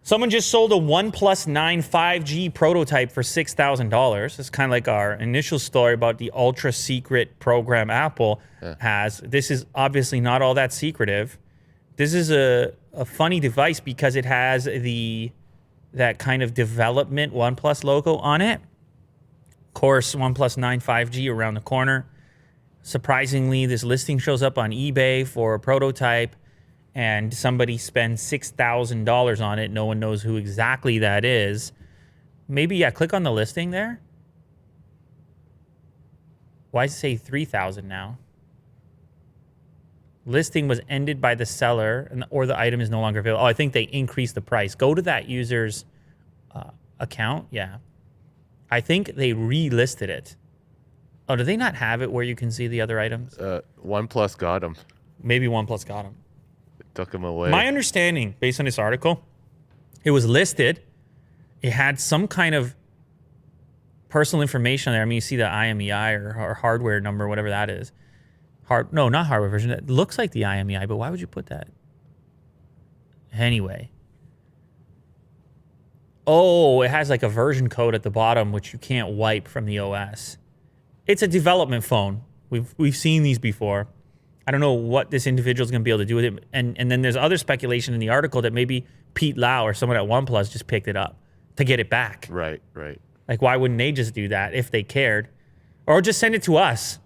Someone just sold a OnePlus 9 5G prototype for $6,000. It's kind of like our initial story about the ultra secret program Apple has. This is obviously not all that secretive. This is a funny device because it has that kind of development OnePlus logo on it. Of course, OnePlus 9 5G around the corner. Surprisingly, this listing shows up on eBay for a prototype, and somebody spends $6,000 on it. No one knows who exactly that is. Maybe, yeah, click on the listing there. Why does it say $3,000 now? Listing was ended by the seller, or the item is no longer available. Oh, I think they increased the price. Go to that user's account. Yeah. I think they relisted it. Oh, do they not have it where you can see the other items? OnePlus got them. Maybe OnePlus got them. Took them away. My understanding, based on this article, it was listed. It had some kind of personal information there. I mean, you see the IMEI or hardware number, whatever that is. No, not hardware version. It looks like the IMEI, but why would you put that? Anyway. Oh, it has like a version code at the bottom, which you can't wipe from the OS. It's a development phone. We've seen these before. I don't know what this individual is going to be able to do with it. And then there's other speculation in the article that maybe Pete Lau or someone at OnePlus just picked it up to get it back. Right. Like, why wouldn't they just do that if they cared? Or just send it to us.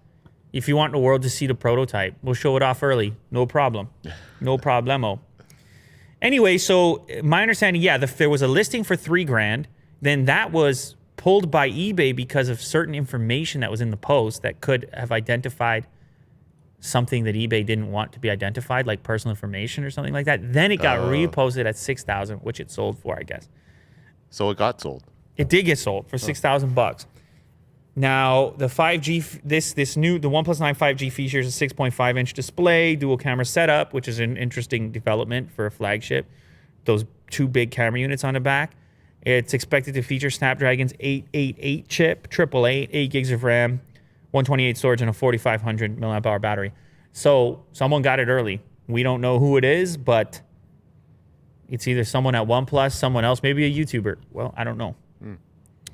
If you want the world to see the prototype, we'll show it off early. No problem. No problemo. Anyway, so my understanding, yeah, there was a listing for $3,000. Then that was pulled by eBay because of certain information that was in the post that could have identified something that eBay didn't want to be identified, like personal information or something like that. Then it got reposted at $6,000, which it sold for, I guess. So it got sold. It did get sold for $6,000. Now, the 5G, the OnePlus 9 5G features a 6.5-inch display, dual camera setup, which is an interesting development for a flagship. Those two big camera units on the back. It's expected to feature Snapdragon's 888 chip, 8 gigs of RAM, 128 storage, and a 4,500 milliamp hour battery. So someone got it early. We don't know who it is, but it's either someone at OnePlus, someone else, maybe a YouTuber. Well, I don't know.